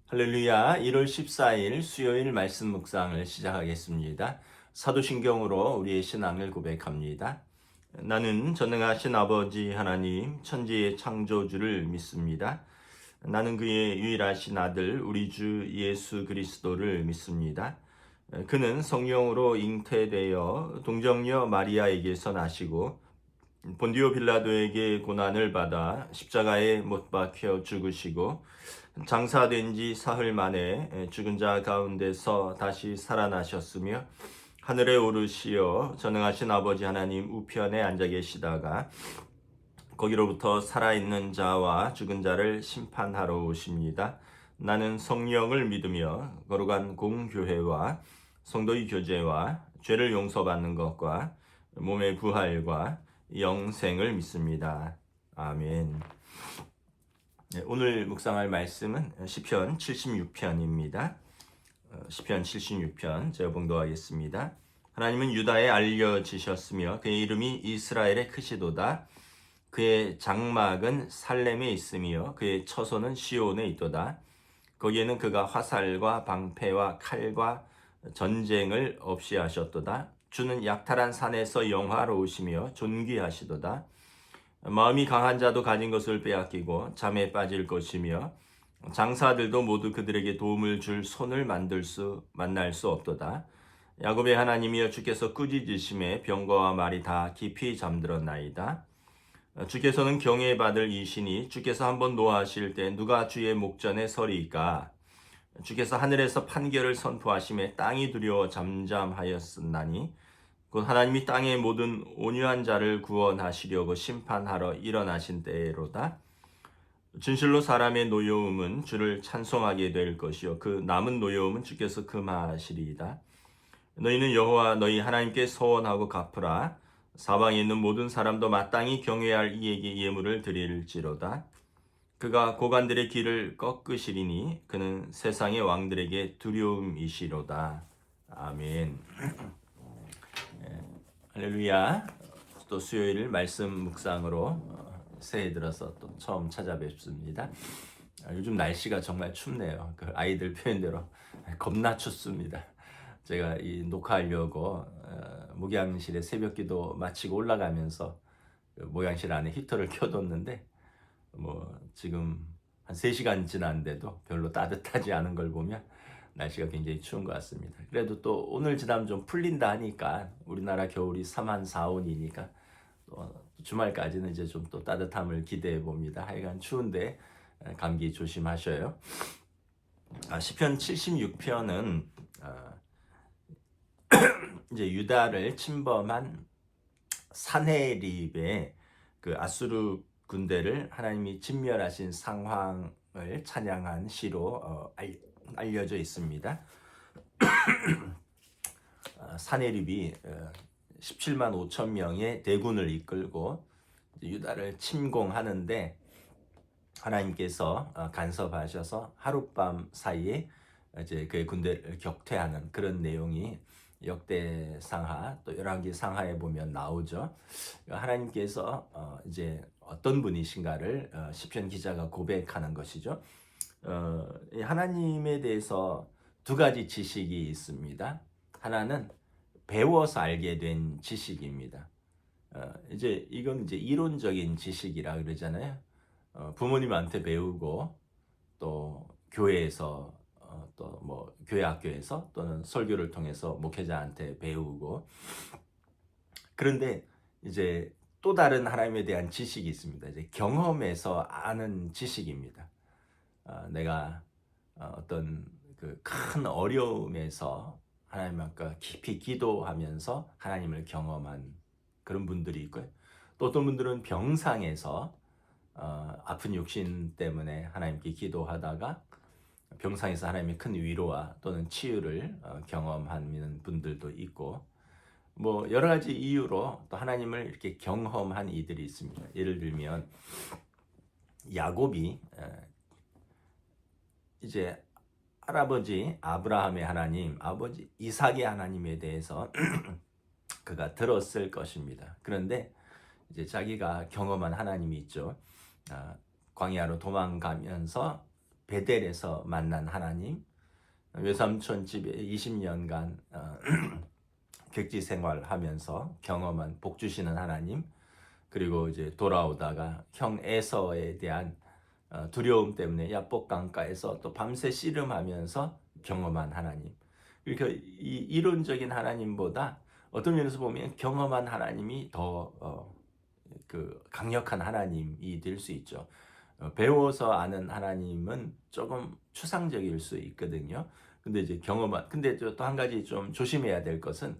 할렐루야. 1월 14일 수요일 말씀 묵상을 시작하겠습니다. 사도신경으로 우리의 신앙을 고백합니다. 나는 전능하신 아버지 하나님 천지의 창조주를 믿습니다. 나는 그의 유일하신 아들 우리 주 예수 그리스도를 믿습니다. 그는 성령으로 잉태되어 동정녀 마리아에게서 나시고 본디오 빌라도에게 고난을 받아 십자가에 못 박혀 죽으시고 장사된 지 사흘 만에 죽은 자 가운데서 다시 살아나셨으며 하늘에 오르시어 전능하신 아버지 하나님 우편에 앉아 계시다가 거기로부터 살아있는 자와 죽은 자를 심판하러 오십니다. 나는 성령을 믿으며 거룩한 공교회와 성도의 교제와 죄를 용서받는 것과 몸의 부활과 영생을 믿습니다. 아멘. 오늘 묵상할 말씀은 시편 76편입니다. 시편 76편 제가 봉독하겠습니다. 하나님은 유다에 알려지셨으며 그의 이름이 이스라엘에 크시도다. 그의 장막은 살렘에 있으며 그의 처소는 시온에 있도다. 거기에는 그가 화살과 방패와 칼과 전쟁을 없이 하셨도다. 주는 약탈한 산에서 영화로우시며 존귀하시도다. 마음이 강한 자도 가진 것을 빼앗기고 잠에 빠질 것이며 장사들도 모두 그들에게 도움을 줄 손을 만날 수 없도다. 야곱의 하나님이여 주께서 꾸짖으심에 병거와 말이 다 깊이 잠들었나이다. 주께서는 경외받을 이시니 주께서 한번 노하실 때 누가 주의 목전에 서리이까. 주께서 하늘에서 판결을 선포하심에 땅이 두려워 잠잠하였으나니 곧 하나님이 땅의 모든 온유한 자를 구원하시려고 심판하러 일어나신 때로다. 진실로 사람의 노여움은 주를 찬송하게 될 것이요 그 남은 노여움은 주께서 금하시리이다. 너희는 여호와 너희 하나님께 서원하고 갚으라. 사방에 있는 모든 사람도 마땅히 경외할 이에게 예물을 드릴지로다. 그가 고관들의 길을 꺾으시리니 그는 세상의 왕들에게 두려움이시로다. 아멘. 할렐루야. 또 수요일 말씀 묵상으로 새해 들어서 또 처음 찾아뵙습니다. 요즘 날씨가 정말 춥네요. 그 아이들 표현대로 겁나 춥습니다. 제가 이 녹화하려고 목양실에 새벽기도 마치고 올라가면서 그 목양실 안에 히터를 켜뒀는데 뭐 지금 한 3시간 지났는데도 별로 따뜻하지 않은 걸 보면 날씨가 굉장히 추운 것 같습니다. 그래도 또 오늘 지나면 좀 풀린다 하니까 우리나라 겨울이 3한 4온이니까 또 주말까지는 이제 좀 또 따뜻함을 기대해 봅니다. 하여간 추운데 감기 조심하셔요. 시편 76편은 이제 유다를 침범한 산헤립의 그 아수르 군대를 하나님이 진멸하신 상황을 찬양한 시로 알려져 있습니다. 산헤립이 17만 5천 명의 대군을 이끌고 유다를 침공하는데 하나님께서 간섭하셔서 하룻밤 사이에 이제 그의 군대를 격퇴하는 그런 내용이 역대상하 또 열왕기 상하에 보면 나오죠. 하나님께서 이제 어떤 분이신가를 시편 기자가 고백하는 것이죠. 하나님에 대해서 두 가지 지식이 있습니다. 하나는 배워서 알게 된 지식입니다. 이제 이건 이제 이론적인 지식이라 그러잖아요. 부모님한테 배우고 또 교회에서 또 뭐 교회 학교에서 또는 설교를 통해서 목회자한테 배우고 그런데 이제 또 다른 하나님에 대한 지식이 있습니다. 이제 경험에서 아는 지식입니다. 내가 어떤 그 큰 어려움에서 하나님 앞과 깊이 기도하면서 하나님을 경험한 그런 분들이 있고요. 또 어떤 분들은 병상에서 아픈 육신 때문에 하나님께 기도하다가 병상에서 하나님의 큰 위로와 또는 치유를 경험하는 분들도 있고 뭐 여러 가지 이유로 또 하나님을 이렇게 경험한 이들이 있습니다. 예를 들면 야곱이 이제 할아버지 아브라함의 하나님, 아버지 이삭의 하나님에 대해서 그가 들었을 것입니다. 그런데 이제 자기가 경험한 하나님이 있죠. 광야로 도망가면서 베델에서 만난 하나님, 외삼촌 집에 20년간 객지 생활하면서 경험한 복 주시는 하나님, 그리고 이제 돌아오다가 형 에서에 대한 두려움 때문에 야복 강가에서 또 밤새 씨름하면서 경험한 하나님. 그러니까 이 이론적인 하나님보다 어떤 면에서 보면 경험한 하나님이 더 강력한 하나님이 될 수 있죠. 배워서 아는 하나님은 조금 추상적일 수 있거든요. 근데 이제 근데 또 한 가지 좀 조심해야 될 것은,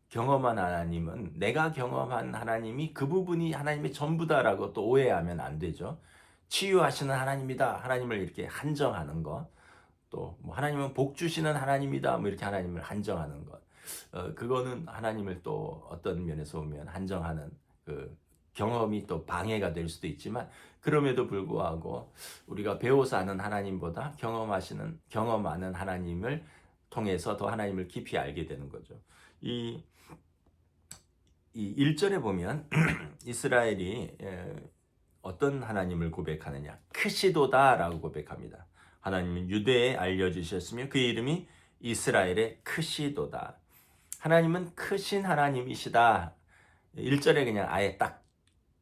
경험한 하나님은 내가 경험한 하나님이 그 부분이 하나님의 전부다라고 또 오해하면 안 되죠. 치유하시는 하나님이다, 하나님을 이렇게 한정하는 것, 또 뭐 하나님은 복 주시는 하나님이다, 뭐 이렇게 하나님을 한정하는 것, 그거는 하나님을 또 어떤 면에서 보면 한정하는 그 경험이 또 방해가 될 수도 있지만, 그럼에도 불구하고 우리가 배워서 아는 하나님보다 경험하는 하나님을 통해서 더 하나님을 깊이 알게 되는 거죠. 이 1절에 보면 이스라엘이 어떤 하나님을 고백하느냐, 크시도다라고 고백합니다. 하나님은 유대에 알려주셨으며 그의 이름이 이스라엘의 크시도다. 하나님은 크신 하나님이시다. 1절에 그냥 아예 딱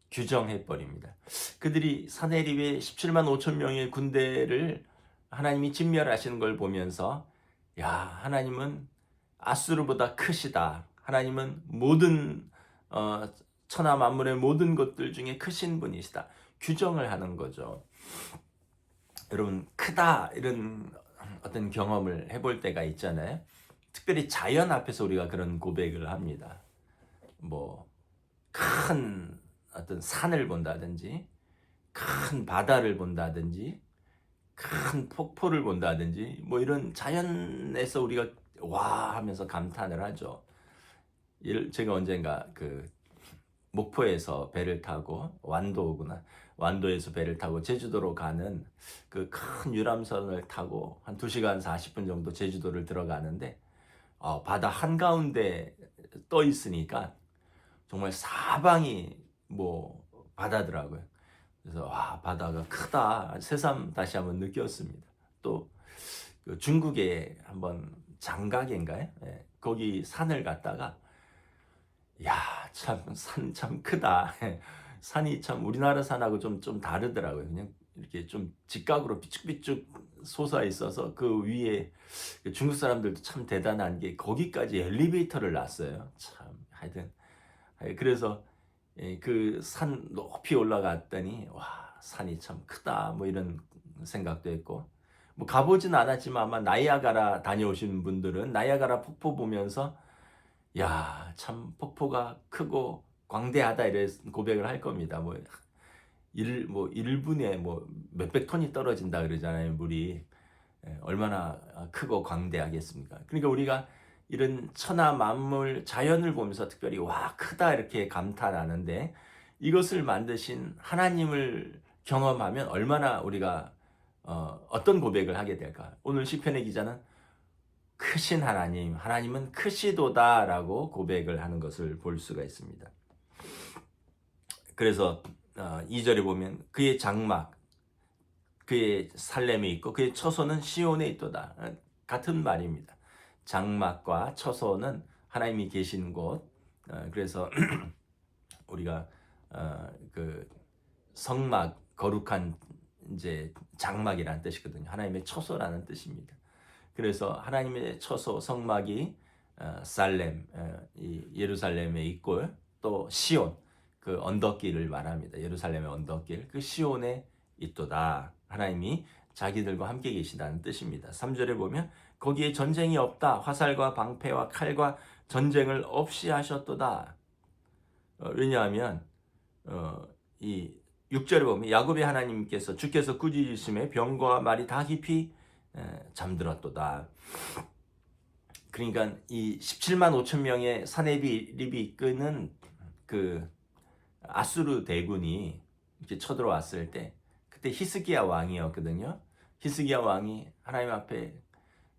규정해 버립니다. 그들이 사내립의 17만 5천 명의 군대를 하나님이 진멸하시는 걸 보면서, 야, 하나님은 아수르보다 크시다. 하나님은 모든 천하 만물의 모든 것들 중에 크신 분이시다. 규정을 하는 거죠. 여러분, 크다 이런 어떤 경험을 해볼 때가 있잖아요. 특별히 자연 앞에서 우리가 그런 고백을 합니다. 뭐 큰 어떤 산을 본다든지, 큰 바다를 본다든지, 큰 폭포를 본다든지, 뭐 이런 자연에서 우리가 와 하면서 감탄을 하죠. 제가 언젠가 목포에서 배를 타고 완도에서 배를 타고 제주도로 가는 그 큰 유람선을 타고 한 2시간 40분 정도 제주도를 들어가는데, 바다 한가운데 떠 있으니까 정말 사방이 뭐 바다더라고요. 그래서 와, 바다가 크다, 새삼 다시 한번 느꼈습니다. 또 중국에 한번 장각인가요? 예, 거기 산을 갔다가, 야, 산 참 크다. 산이 참 우리나라 산하고 좀 다르더라고요. 그냥 이렇게 좀 직각으로 삐쭉삐쭉 솟아 있어서 그 위에 중국 사람들도 참 대단한 게 거기까지 엘리베이터를 놨어요. 참 하여튼 그래서 그 산 높이 올라갔더니 와, 산이 참 크다, 뭐 이런 생각도 했고, 뭐 가보진 않았지만 아마 나이아가라 다녀오신 분들은 나이아가라 폭포 보면서, 야, 참 폭포가 크고 광대하다 이래 고백을 할 겁니다. 뭐 1분에 뭐 몇백 톤이 떨어진다 그러잖아요, 물이. 얼마나 크고 광대하겠습니까? 그러니까 우리가 이런 천하 만물 자연을 보면서 특별히 와, 크다 이렇게 감탄하는데, 이것을 만드신 하나님을 경험하면 얼마나 우리가 어떤 고백을 하게 될까? 오늘 시편의 기자는 크신 하나님은 크시도다라고 고백을 하는 것을 볼 수가 있습니다. 그래서 2절에 보면 그의 장막, 그의 살렘에 있고 그의 처소는 시온에 있도다. 같은 말입니다. 장막과 처소는 하나님이 계신 곳. 그래서 우리가 그 성막, 거룩한 이제 장막이라는 뜻이거든요. 하나님의 처소라는 뜻입니다. 그래서 하나님의 처소 성막이 살렘, 이 예루살렘에 있고, 또 시온, 그 언덕길을 말합니다. 예루살렘의 언덕길, 그 시온에 있도다. 하나님이 자기들과 함께 계시다는 뜻입니다. 3절에 보면 거기에 전쟁이 없다. 화살과 방패와 칼과 전쟁을 없이 하셨도다. 왜냐하면 이 6절에 보면 야곱의 하나님께서 주께서 꾸짖으심에 병과 말이 다 깊이 잠들었도다. 그러니까 이 17만 5천 명의 사내립이 이끄는 그 아수르 대군이 이렇게 쳐들어왔을 때, 그때 히스기야 왕이었거든요. 히스기야 왕이 하나님 앞에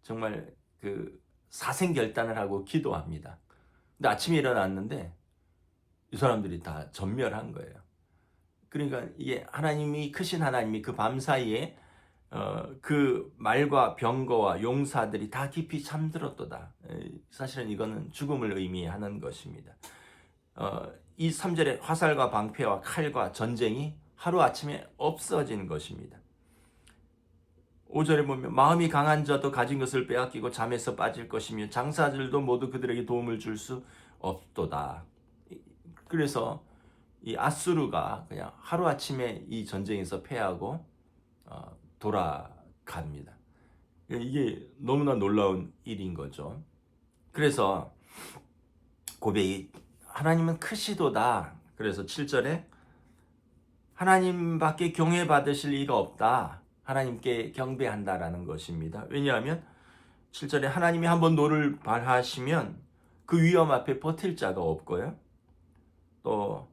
정말 그 사생결단을 하고 기도합니다. 근데 아침에 일어났는데 이 사람들이 다 전멸한 거예요. 그러니까 이게 하나님이, 크신 하나님이 그 밤 사이에 그 말과 병거와 용사들이 다 깊이 잠들었도다. 사실은 이거는 죽음을 의미하는 것입니다. 이 3절에 화살과 방패와 칼과 전쟁이 하루아침에 없어진 것입니다. 5절에 보면 마음이 강한 자도 가진 것을 빼앗기고 잠에서 빠질 것이며 장사들도 모두 그들에게 도움을 줄 수 없도다. 그래서 이 아수르가 그냥 하루아침에 이 전쟁에서 패하고 돌아갑니다. 이게 너무나 놀라운 일인 거죠. 그래서 고백이 하나님은 크시도다. 그래서 7절에 하나님밖에 경외받으실 이가 없다. 하나님께 경배한다라는 것입니다. 왜냐하면 7절에 하나님이 한번 노를 발하시면 그 위험 앞에 버틸 자가 없고요. 또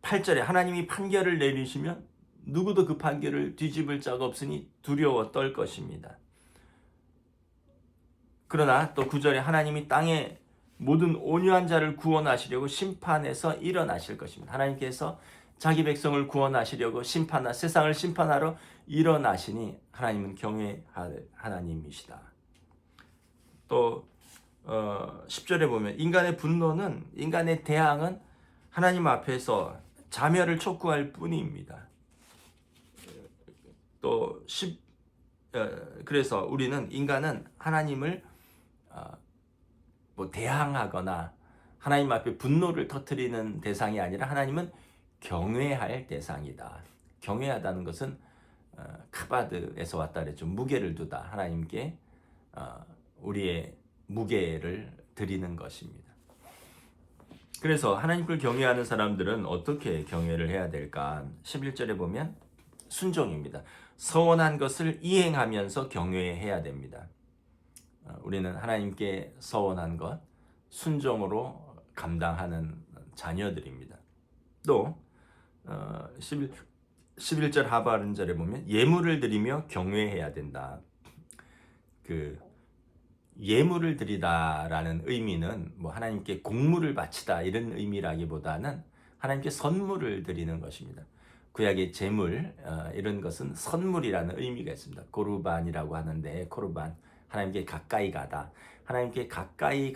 8절에 하나님이 판결을 내리시면 누구도 그 판결을 뒤집을 자가 없으니 두려워 떨 것입니다. 그러나 또 9절에 하나님이 땅에 모든 온유한 자를 구원하시려고 심판에서 일어나실 것입니다. 하나님께서 자기 백성을 구원하시려고 세상을 심판하러 일어나시니 하나님은 경외할 하나님이시다. 또 10절에 보면 인간의 분노는, 인간의 대항은 하나님 앞에서 자멸을 촉구할 뿐입니다. 또 그래서 인간은 하나님을 대항하거나 하나님 앞에 분노를 터뜨리는 대상이 아니라 하나님은 경외할 대상이다. 경외하다는 것은 카바드에서 왔다 그랬죠. 무게를 두다. 하나님께 우리의 무게를 드리는 것입니다. 그래서 하나님을 경외하는 사람들은 어떻게 경외를 해야 될까? 11절에 보면 순종입니다. 서원한 것을 이행하면서 경외해야 됩니다. 우리는 하나님께 서원한 것 순종으로 감당하는 자녀들입니다. 또 11절 하반절에 보면 예물을 드리며 경외해야 된다. 그 예물을 드리다라는 의미는 하나님께 공물을 바치다 이런 의미라기보다는 하나님께 선물을 드리는 것입니다. 구약의 제물 이런 것은 선물이라는 의미가 있습니다. 고르반이라고 하는데 코르반 하나님께 가까이 가다. 하나님께 가까이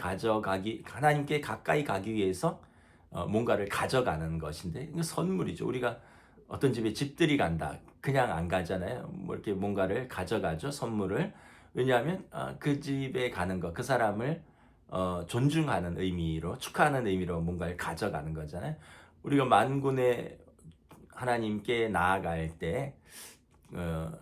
가기 위해서 뭔가를 가져가는 것인데 이거 선물이죠. 우리가 어떤 집에 집들이 간다. 그냥 안 가잖아요. 이렇게 뭔가를 가져가죠. 선물을. 왜냐하면 그 집에 가는 것, 그 사람을 존중하는 의미로, 축하하는 의미로 뭔가를 가져가는 거잖아요. 우리가 만군의 하나님께 나아갈 때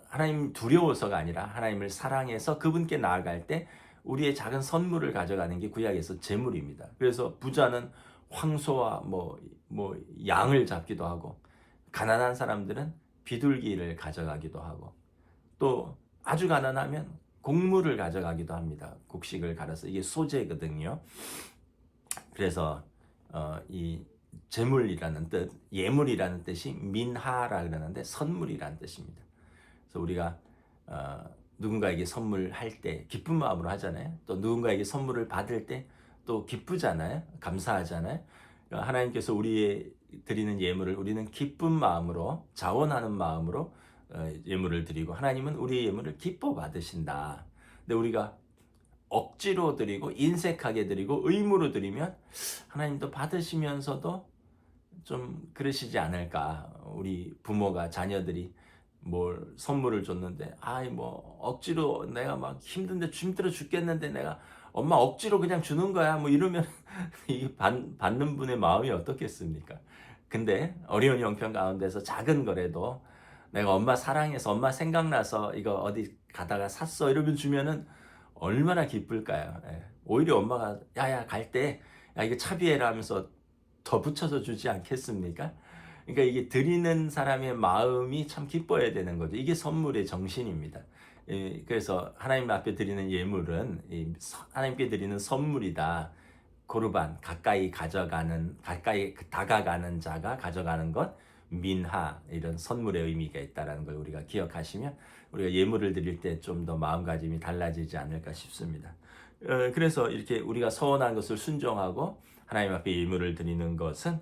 하나님 두려워서가 아니라 하나님을 사랑해서 그분께 나아갈 때 우리의 작은 선물을 가져가는 게 구약에서 제물입니다. 그래서 부자는 황소와 양을 잡기도 하고 가난한 사람들은 비둘기를 가져가기도 하고 또 아주 가난하면 곡물을 가져가기도 합니다. 곡식을 갈아서 이게 소재거든요. 그래서 이 제물이라는 뜻, 예물이라는 뜻이 민하라 그러는데 선물이라는 뜻입니다. 그래서 우리가 누군가에게 선물할 때 기쁜 마음으로 하잖아요. 또 누군가에게 선물을 받을 때 또 기쁘잖아요. 감사하잖아요. 하나님께서 우리의 드리는 예물을 우리는 기쁜 마음으로, 자원하는 마음으로 예물을 드리고 하나님은 우리의 예물을 기뻐 받으신다. 근데 우리가 억지로 드리고 인색하게 드리고 의무로 드리면 하나님도 받으시면서도 좀 그러시지 않을까. 우리 부모가 자녀들이 뭘 선물을 줬는데 억지로 내가 막 힘들어 죽겠는데 내가 엄마 억지로 그냥 주는 거야 이러면 이게 받는 분의 마음이 어떻겠습니까? 근데 어려운 형편 가운데서 작은 거라도 내가 엄마 사랑해서 엄마 생각나서 이거 어디 가다가 샀어 이러면 주면은 얼마나 기쁠까요? 오히려 엄마가 야야 갈 때 야 이거 차비해라 하면서 더 붙여서 주지 않겠습니까? 그러니까 이게 드리는 사람의 마음이 참 기뻐야 되는 거죠. 이게 선물의 정신입니다. 그래서 하나님 앞에 드리는 예물은 하나님께 드리는 선물이다. 고르반 가까이 다가가는 자가 가져가는 것 민하 이런 선물의 의미가 있다라는 걸 우리가 기억하시면 우리가 예물을 드릴 때 좀 더 마음가짐이 달라지지 않을까 싶습니다. 그래서 이렇게 우리가 서원한 것을 순종하고 하나님 앞에 예물을 드리는 것은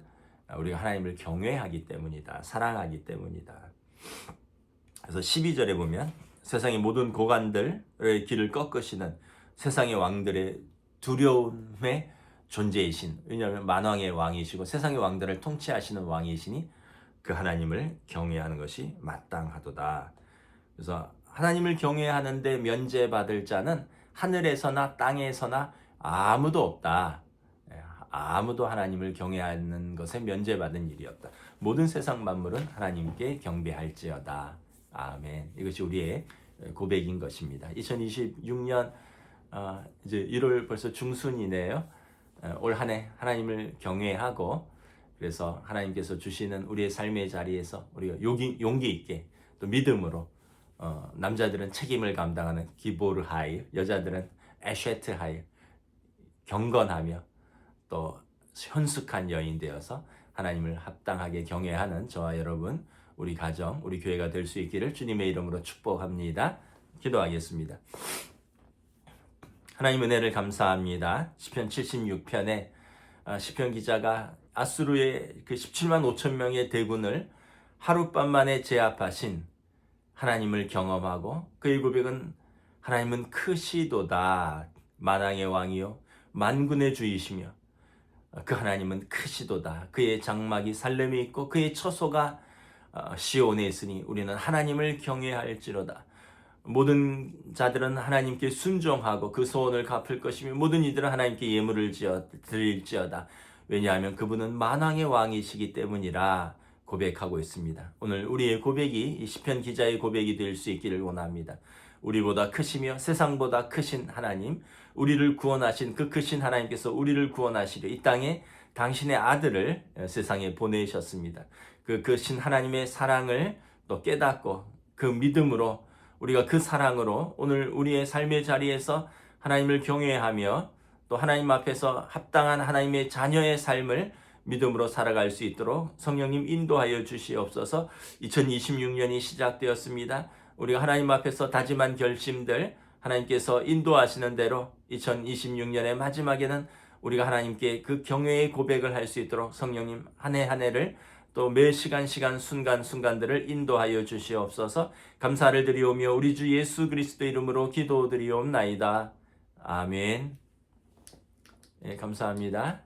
우리가 하나님을 경외하기 때문이다. 사랑하기 때문이다. 그래서 12절에 보면 세상의 모든 고관들의 길을 꺾으시는 세상의 왕들의 두려움의 존재이신, 왜냐하면 만왕의 왕이시고 세상의 왕들을 통치하시는 왕이시니 그 하나님을 경외하는 것이 마땅하도다. 그래서 하나님을 경외하는데 면제받을 자는 하늘에서나 땅에서나 아무도 없다. 아무도 하나님을 경외하는 것에 면제받은 일이 없다. 모든 세상 만물은 하나님께 경배할지어다. 아멘. 이것이 우리의 고백인 것입니다. 2026년 이제 1월 벌써 중순이네요. 올 한 해 하나님을 경외하고, 그래서 하나님께서 주시는 우리의 삶의 자리에서 우리가 용기 있게 또 믿음으로, 남자들은 책임을 감당하는 기보르 하일, 여자들은 에쉐트 하일, 경건하며 또 현숙한 여인 되어서 하나님을 합당하게 경외하는 저와 여러분, 우리 가정, 우리 교회가 될 수 있기를 주님의 이름으로 축복합니다. 기도하겠습니다. 하나님 은혜를 감사합니다. 시편 76편에 시편 기자가 아수르의 그 17만 5천 명의 대군을 하룻밤 만에 제압하신 하나님을 경험하고, 그의 고백은 하나님은 크시도다. 만왕의 왕이요 만군의 주이시며 그 하나님은 크시도다. 그의 장막이 살렘에 있고 그의 처소가 시온에 있으니 우리는 하나님을 경외할지로다. 모든 자들은 하나님께 순종하고 그 소원을 갚을 것이며 모든 이들은 하나님께 예물을 드릴지어다. 왜냐하면 그분은 만왕의 왕이시기 때문이라 고백하고 있습니다. 오늘 우리의 고백이 이 시편 기자의 고백이 될 수 있기를 원합니다. 우리보다 크시며 세상보다 크신 하나님, 우리를 구원하신 그 크신 하나님께서 우리를 구원하시려 이 땅에 당신의 아들을 세상에 보내셨습니다. 그 크신 하나님의 사랑을 또 깨닫고 그 믿음으로, 우리가 그 사랑으로 오늘 우리의 삶의 자리에서 하나님을 경외하며 또 하나님 앞에서 합당한 하나님의 자녀의 삶을 믿음으로 살아갈 수 있도록 성령님 인도하여 주시옵소서. 2026년이 시작되었습니다. 우리가 하나님 앞에서 다짐한 결심들 하나님께서 인도하시는 대로 2026년의 마지막에는 우리가 하나님께 그 경외의 고백을 할 수 있도록 성령님 한 해 한 해를 또 매 시간 순간순간들을 인도하여 주시옵소서. 감사를 드리오며 우리 주 예수 그리스도 이름으로 기도드리옵나이다. 아멘. 예, 감사합니다.